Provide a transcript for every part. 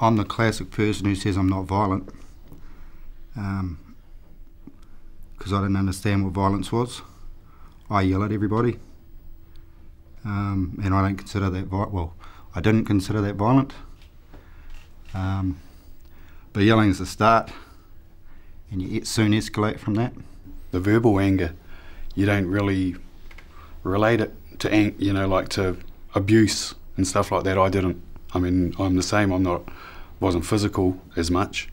I'm the classic person who says I'm not violent, because I didn't understand what violence was. I yell at everybody, and I don't consider that I didn't consider that violent. But yelling is the start, and you soon escalate from that. The verbal anger, you don't really relate it to, like to abuse and stuff like that. I didn't. I mean, I'm the same. Wasn't physical as much,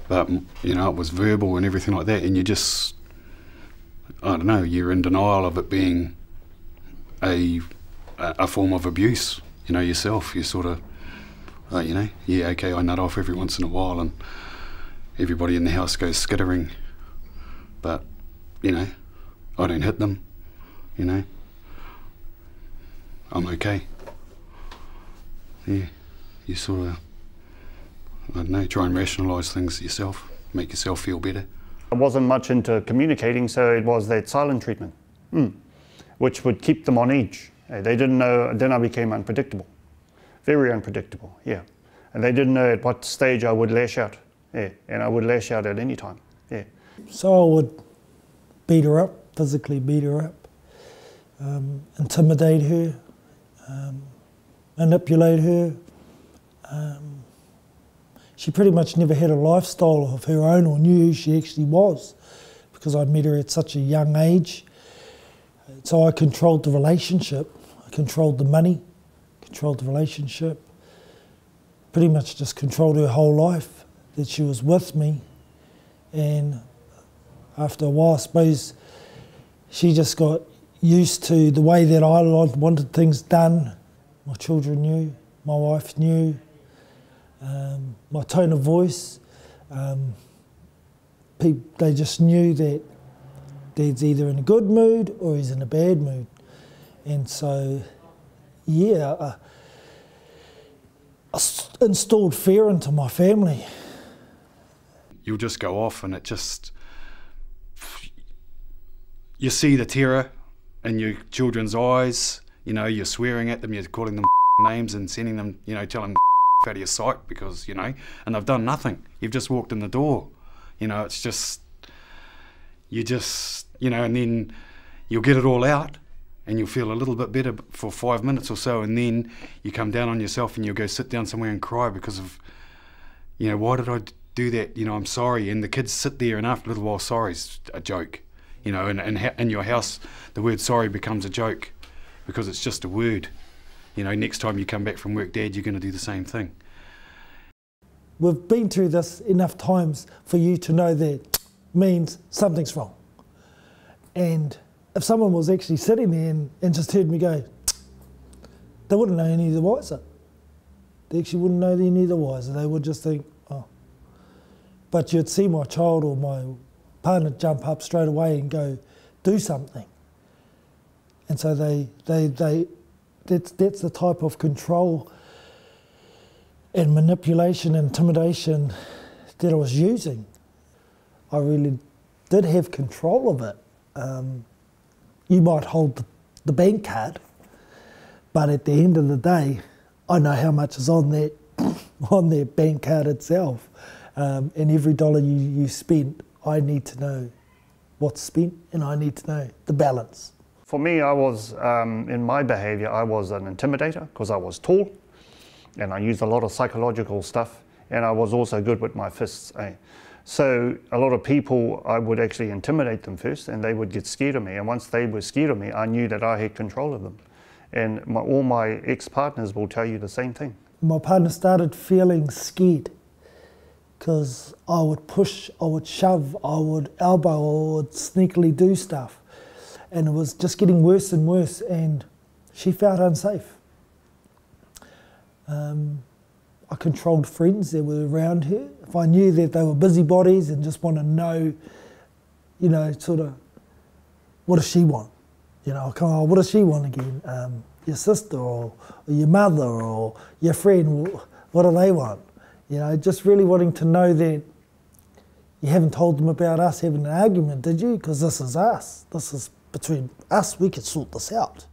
but it was verbal and everything like that. And you just, I don't know, you're in denial of it being a form of abuse. Yourself. You sort of, yeah, okay, I nut off every once in a while, and everybody in the house goes skittering, but I don't hit them. I'm okay. Yeah, you sort of, I don't know, try and rationalise things yourself, make yourself feel better. I wasn't much into communicating, so it was that silent treatment, which would keep them on edge. They didn't know, then I became unpredictable, very unpredictable, yeah. And they didn't know at what stage I would lash out, yeah, and I would lash out at any time, yeah. So I would beat her up, physically beat her up, intimidate her, manipulate her. She pretty much never had a lifestyle of her own or knew who she actually was, because I'd met her at such a young age. So I controlled the relationship, I controlled the money, controlled the relationship, pretty much just controlled her whole life, that she was with me. And after a while, I suppose, she just got used to the way that I wanted things done. My children knew, my wife knew, my tone of voice. They just knew that Dad's either in a good mood or he's in a bad mood. And so, yeah, I installed fear into my family. You'll just go off and it just, you see the terror in your children's eyes, you're swearing at them, you're calling them names and sending them, telling them out of your sight because, and they've done nothing. You've just walked in the door. It's just, and then you'll get it all out and you'll feel a little bit better for 5 minutes or so, and then you come down on yourself and you'll go sit down somewhere and cry because of, why did I do that? I'm sorry. And the kids sit there, and after a little while, sorry's a joke. And in your house, the word sorry becomes a joke because it's just a word. Next time you come back from work, Dad, you're going to do the same thing. We've been through this enough times for you to know that means something's wrong. And if someone was actually sitting there and just heard me go, they wouldn't know any the wiser. They actually wouldn't know any the wiser. They would just think, oh. But you'd see my child or my partner jump up straight away and go, do something. And so that's the type of control and manipulation and intimidation that I was using. I really did have control of it. You might hold the bank card, but at the end of the day, I know how much is on that bank card itself. And every dollar you spent, I need to know what's spent, and I need to know the balance. For me, I was, in my behaviour, I was an intimidator because I was tall and I used a lot of psychological stuff, and I was also good with my fists. So a lot of people, I would actually intimidate them first and they would get scared of me, and once they were scared of me, I knew that I had control of them. And all my ex-partners will tell you the same thing. My partner started feeling scared because I would push, I would shove, I would elbow, I would sneakily do stuff. And it was just getting worse and worse, and she felt unsafe. I controlled friends that were around her. If I knew that they were busybodies and just want to know, sort of, what does she want? What does she want again? Your sister or your mother or your friend, what do they want? Just really wanting to know that you haven't told them about us having an argument, did you? Because this is us. This is between us, we could sort this out.